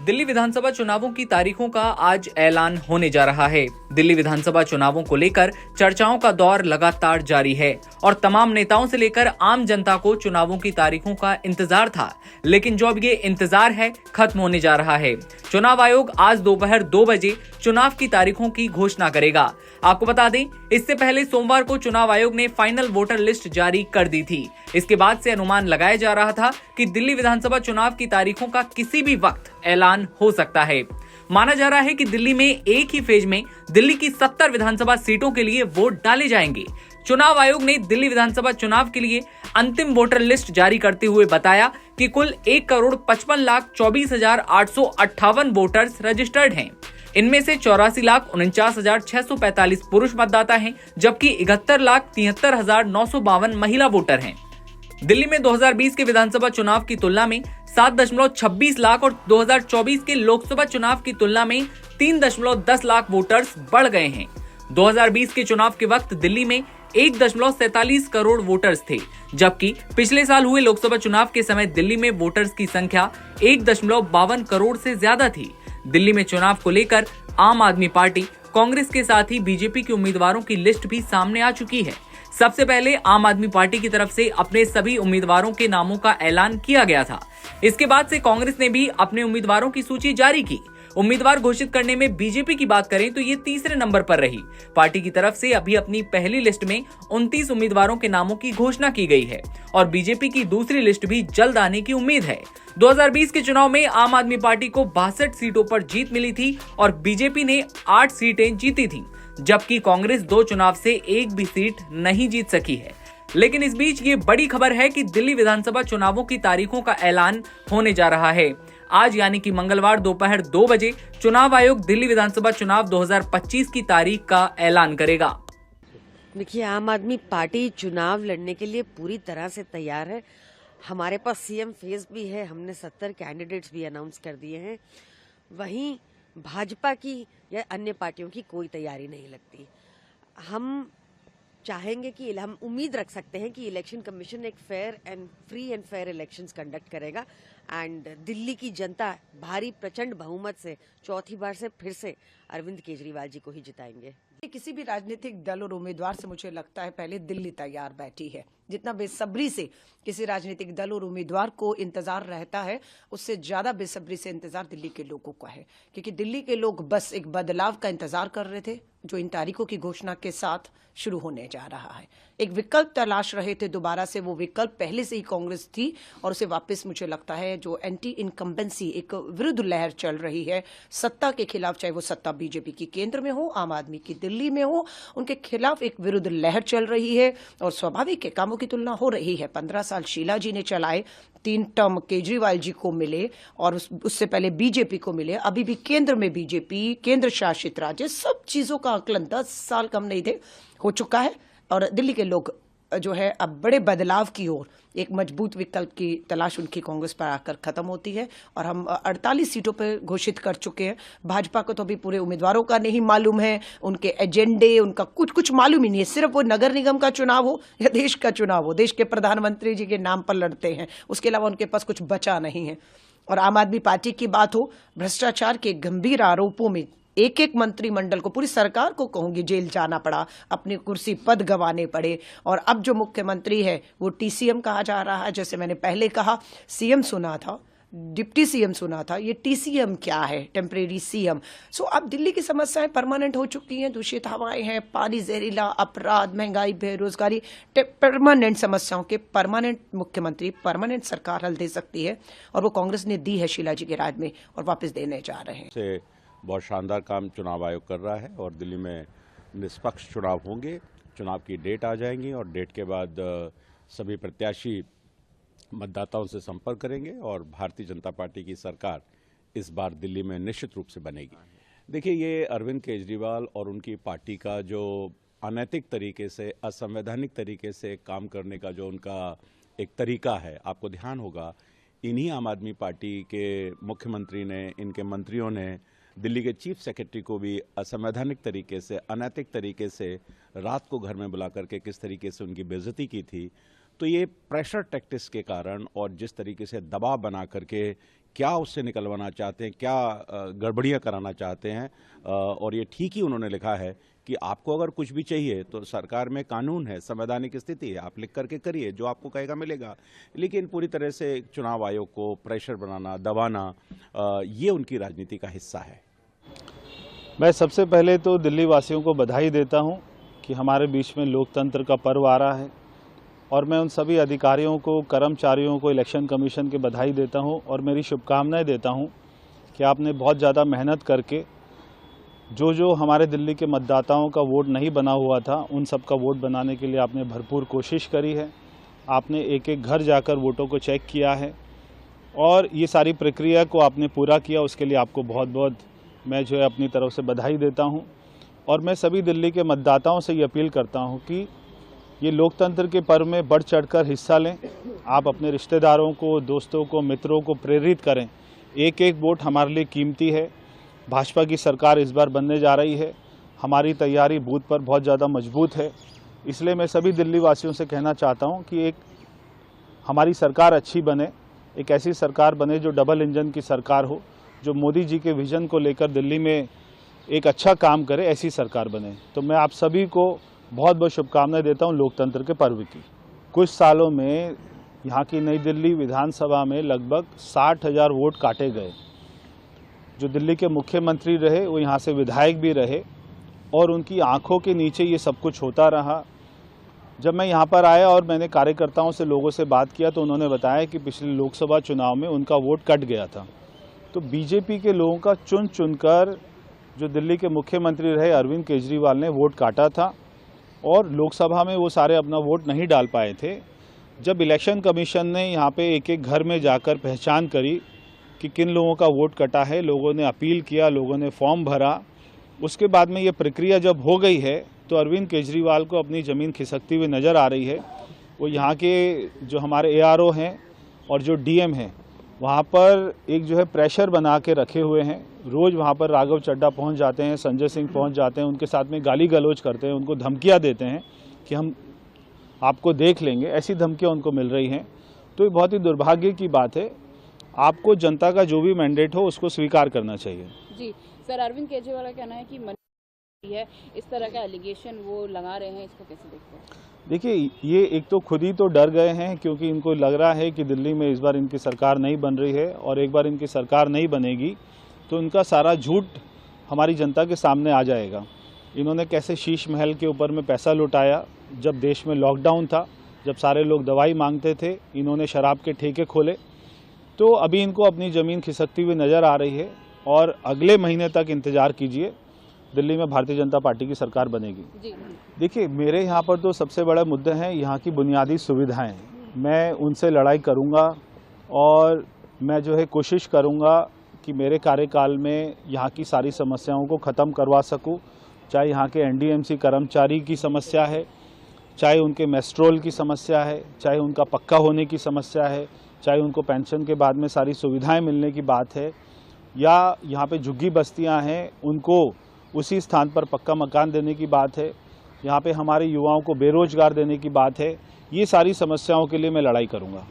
दिल्ली विधानसभा चुनावों की तारीखों का आज ऐलान होने जा रहा है। दिल्ली विधानसभा चुनावों को लेकर चर्चाओं का दौर लगातार जारी है और तमाम नेताओं से लेकर आम जनता को चुनावों की तारीखों का इंतजार था, लेकिन जो अब ये इंतजार है खत्म होने जा रहा है। चुनाव आयोग आज दोपहर 2 बजे चुनाव की तारीखों की घोषणा करेगा। आपको बता दें, इससे पहले सोमवार को चुनाव आयोग ने फाइनल वोटर लिस्ट जारी कर दी थी। इसके बाद से अनुमान लगाया जा रहा था कि दिल्ली विधानसभा चुनाव की तारीखों का किसी भी वक्त ऐलान हो सकता है। माना जा रहा है कि दिल्ली में एक ही फेज में दिल्ली की 70 विधानसभा सीटों के लिए वोट डाले जाएंगे। चुनाव आयोग ने दिल्ली विधानसभा चुनाव के लिए अंतिम वोटर लिस्ट जारी करते हुए बताया कि कुल 1,55,24,858 वोटर्स रजिस्टर्ड हैं। इनमें से 84,49,645 पुरुष मतदाता हैं, जबकि 71,73,952 महिला वोटर हैं। दिल्ली में 2020 के विधानसभा चुनाव की तुलना में 7.26 लाख और 2024 के लोकसभा चुनाव की तुलना में 3.10 लाख वोटर्स बढ़ गए हैं। 2020 के चुनाव के वक्त दिल्ली में 1.47 करोड़ वोटर्स थे, जबकि पिछले साल हुए लोकसभा चुनाव के समय दिल्ली में वोटर्स की संख्या 1.52 करोड़ से ज्यादा थी। दिल्ली में चुनाव को लेकर आम आदमी पार्टी, कांग्रेस के साथ ही बीजेपी के उम्मीदवारों की लिस्ट भी सामने आ चुकी है। सबसे पहले आम आदमी पार्टी की तरफ से अपने सभी उम्मीदवारों के नामों का ऐलान किया गया था। इसके बाद से कांग्रेस ने भी अपने उम्मीदवारों की सूची जारी की। उम्मीदवार घोषित करने में बीजेपी की बात करें तो ये तीसरे नंबर पर रही। पार्टी की तरफ से अभी अपनी पहली लिस्ट में 29 उम्मीदवारों के नामों की घोषणा की गई है और बीजेपी की दूसरी लिस्ट भी जल्द आने की उम्मीद है। 2020 के चुनाव में आम आदमी पार्टी को 62 सीटों पर जीत मिली थी और बीजेपी ने 8 सीटें जीती थी, जबकि कांग्रेस 2 चुनाव से एक भी सीट नहीं जीत सकी है। लेकिन इस बीच ये बड़ी खबर है कि दिल्ली विधानसभा चुनावों की तारीखों का ऐलान होने जा रहा है। आज यानी कि मंगलवार दोपहर 2 बजे चुनाव आयोग दिल्ली विधानसभा चुनाव 2025 की तारीख का ऐलान करेगा। देखिए, आम आदमी पार्टी चुनाव लड़ने के लिए पूरी तरह से तैयार है। हमारे पास सीएम फेज भी है, हमने 70 कैंडिडेट्स भी अनाउंस कर दिए हैं। वहीं भाजपा की या अन्य पार्टियों की कोई तैयारी नहीं लगती। हम चाहेंगे कि हम उम्मीद रख सकते हैं कि इलेक्शन कमीशन एक fair and free and fair elections conduct करेगा एंड दिल्ली की जनता भारी प्रचंड बहुमत से चौथी बार से फिर से अरविंद केजरीवाल जी को ही जिताएंगे। किसी भी राजनीतिक दल और उम्मीदवार से मुझे लगता है पहले दिल्ली तैयार बैठी है। जितना बेसब्री से किसी राजनीतिक दल और उम्मीदवार को इंतजार रहता है, उससे ज्यादा बेसब्री से इंतजार दिल्ली के लोगों का है, क्योंकि दिल्ली के लोग बस एक बदलाव का इंतजार कर रहे थे जो इन तारीखों की घोषणा के साथ शुरू होने जा रहा है। एक विकल्प तलाश रहे थे दोबारा से, वो विकल्प पहले से ही कांग्रेस थी और उसे वापस मुझे लगता है जो एंटी इनकम्बेंसी एक विरुद्ध लहर चल रही है सत्ता के खिलाफ, चाहे वो सत्ता बीजेपी की केंद्र में हो, आम आदमी की दिल्ली में हो, उनके खिलाफ एक विरुद्ध लहर चल रही है और स्वाभाविक है कामों की तुलना हो रही है। 15 साल शीला जी ने चलाए, 3 टर्म केजरीवाल जी को मिले और उससे पहले बीजेपी को मिले, अभी भी केंद्र में बीजेपी, केंद्र शासित राज्य, सब चीजों का आकलन 10 साल कम नहीं थे हो चुका है और दिल्ली के लोग जो है अब बड़े बदलाव की ओर, एक मजबूत विकल्प की तलाश उनकी कांग्रेस पर आकर खत्म होती है और हम 48 सीटों पर घोषित कर चुके हैं। भाजपा को तो अभी पूरे उम्मीदवारों का नहीं मालूम है, उनके एजेंडे, उनका कुछ मालूम ही नहीं है। सिर्फ वो नगर निगम का चुनाव हो या देश का चुनाव हो, देश के प्रधानमंत्री जी के नाम पर लड़ते हैं, उसके अलावा उनके पास कुछ बचा नहीं है। और आम आदमी पार्टी की बात हो, भ्रष्टाचार के गंभीर आरोपों में एक मंत्रिमंडल को, पूरी सरकार को कहूंगी, जेल जाना पड़ा, अपनी कुर्सी पद गंवाने पड़े और अब जो मुख्यमंत्री है वो टीसीएम कहा जा रहा है। जैसे मैंने पहले कहा, सीएम सुना था, डिप्टी सीएम सुना था, ये टीसीएम क्या है, टेम्परेरी सीएम। सो अब दिल्ली की समस्याएं परमानेंट हो चुकी हैं, दूषित हवाएं हैं, पानी, जहरीला, अपराध, महंगाई, बेरोजगारी, परमानेंट समस्याओं के परमानेंट मुख्यमंत्री, परमानेंट सरकार हल दे सकती है और वो कांग्रेस ने दी है शीला जी के राज में और वापस देने जा रहे हैं। बहुत शानदार काम चुनाव आयोग कर रहा है और दिल्ली में निष्पक्ष चुनाव होंगे। चुनाव की डेट आ जाएंगी और डेट के बाद सभी प्रत्याशी मतदाताओं से संपर्क करेंगे और भारतीय जनता पार्टी की सरकार इस बार दिल्ली में निश्चित रूप से बनेगी। देखिए, ये अरविंद केजरीवाल और उनकी पार्टी का जो अनैतिक तरीके से, असंवैधानिक तरीके से काम करने का जो उनका एक तरीका है, आपको ध्यान होगा इन्हीं आम आदमी पार्टी के मुख्यमंत्री ने, इनके मंत्रियों ने दिल्ली के चीफ सेक्रेटरी को भी असंवैधानिक तरीके से, अनैतिक तरीके से रात को घर में बुला करके किस तरीके से उनकी बेइज्जती की थी। तो ये प्रेशर टैक्टिक्स के कारण और जिस तरीके से दबाव बना करके क्या उससे निकलवाना चाहते हैं, क्या गड़बड़ियाँ कराना चाहते हैं। और ये ठीक ही उन्होंने लिखा है कि आपको अगर कुछ भी चाहिए तो सरकार में कानून है, संवैधानिक स्थिति है, आप लिख करके करिए, जो आपको कहेगा मिलेगा। लेकिन पूरी तरह से चुनाव आयोग को प्रेशर बनाना, दबाना, ये उनकी राजनीति का हिस्सा है। मैं सबसे पहले तो दिल्ली वासियों को बधाई देता हूं कि हमारे बीच में लोकतंत्र का पर्व आ रहा है, और मैं उन सभी अधिकारियों को, कर्मचारियों को, इलेक्शन कमीशन के बधाई देता हूं और मेरी शुभकामनाएं देता हूं कि आपने बहुत ज़्यादा मेहनत करके जो हमारे दिल्ली के मतदाताओं का वोट नहीं बना हुआ था, उन सब का वोट बनाने के लिए आपने भरपूर कोशिश करी है। आपने एक एक घर जाकर वोटों को चेक किया है और ये सारी प्रक्रिया को आपने पूरा किया, उसके लिए आपको बहुत बहुत मैं जो है अपनी तरफ से बधाई देता हूं। और मैं सभी दिल्ली के मतदाताओं से ये अपील करता हूं कि ये लोकतंत्र के पर्व में बढ़ चढ़कर हिस्सा लें। आप अपने रिश्तेदारों को, दोस्तों को, मित्रों को प्रेरित करें। एक एक वोट हमारे लिए कीमती है। भाजपा की सरकार इस बार बनने जा रही है। हमारी तैयारी बूथ पर बहुत ज़्यादा मजबूत है। इसलिए मैं सभी दिल्ली वासियों से कहना चाहता हूं कि एक हमारी सरकार अच्छी बने, एक ऐसी सरकार बने जो डबल इंजन की सरकार हो, जो मोदी जी के विजन को लेकर दिल्ली में एक अच्छा काम करे, ऐसी सरकार बने। तो मैं आप सभी को बहुत बहुत शुभकामनाएं देता हूं लोकतंत्र के पर्व की। कुछ सालों में यहाँ की नई दिल्ली विधानसभा में लगभग 60,000 वोट काटे गए। जो दिल्ली के मुख्यमंत्री रहे वो यहाँ से विधायक भी रहे और उनकी आंखों के नीचे ये सब कुछ होता रहा। जब मैं यहाँ पर आया और मैंने कार्यकर्ताओं से, लोगों से बात किया तो उन्होंने बताया कि पिछले लोकसभा चुनाव में उनका वोट कट गया था। तो बीजेपी के लोगों का चुन चुनकर जो दिल्ली के मुख्यमंत्री रहे अरविंद केजरीवाल ने वोट काटा था और लोकसभा में वो सारे अपना वोट नहीं डाल पाए थे। जब इलेक्शन कमीशन ने यहाँ पे एक एक घर में जाकर पहचान करी कि किन लोगों का वोट कटा है, लोगों ने अपील किया, लोगों ने फॉर्म भरा, उसके बाद में ये प्रक्रिया जब हो गई है तो अरविंद केजरीवाल को अपनी ज़मीन खिसकती हुई नज़र आ रही है। वो यहाँ के जो हमारे ARO हैं और जो DM हैं वहाँ पर एक जो है प्रेशर बना के रखे हुए हैं। रोज़ वहाँ पर राघव चड्ढा पहुँच जाते हैं, संजय सिंह पहुँच जाते हैं, उनके साथ में गाली गलौज करते हैं, उनको धमकियाँ देते हैं कि हम आपको देख लेंगे, ऐसी धमकियाँ उनको मिल रही हैं। तो ये बहुत ही दुर्भाग्य की बात है। आपको जनता का जो भी मैंडेट हो उसको स्वीकार करना चाहिए। जी सर, अरविंद केजरीवाल का कहना है कि मनी है, इस तरह का एलिगेशन वो लगा रहे हैं, इसको कैसे देखते हैं? देखिए, ये एक तो खुद ही तो डर गए हैं क्योंकि इनको लग रहा है कि दिल्ली में इस बार इनकी सरकार नहीं बन रही है और एक बार इनकी सरकार नहीं बनेगी तो इनका सारा झूठ हमारी जनता के सामने आ जाएगा। इन्होंने कैसे शीश महल के ऊपर में पैसा लुटाया, जब देश में लॉकडाउन था, जब सारे लोग दवाई मांगते थे, इन्होंने शराब के ठेके खोले। तो अभी इनको अपनी ज़मीन खिसकती हुई नज़र आ रही है और अगले महीने तक इंतज़ार कीजिए, दिल्ली में भारतीय जनता पार्टी की सरकार बनेगी। देखिए, मेरे यहाँ पर तो सबसे बड़ा मुद्दा है यहाँ की बुनियादी सुविधाएं। मैं उनसे लड़ाई करूँगा और मैं जो है कोशिश करूँगा कि मेरे कार्यकाल में यहाँ की सारी समस्याओं को ख़त्म करवा सकूँ। चाहे यहाँ के NDMC कर्मचारी की समस्या है, चाहे उनके मेस्ट्रोल की समस्या है, चाहे उनका पक्का होने की समस्या है, चाहे उनको पेंशन के बाद में सारी सुविधाएं मिलने की बात है, या यहाँ पे झुग्गी बस्तियां हैं उनको उसी स्थान पर पक्का मकान देने की बात है, यहाँ पे हमारे युवाओं को बेरोजगार देने की बात है। ये सारी समस्याओं के लिए मैं लड़ाई करूँगा।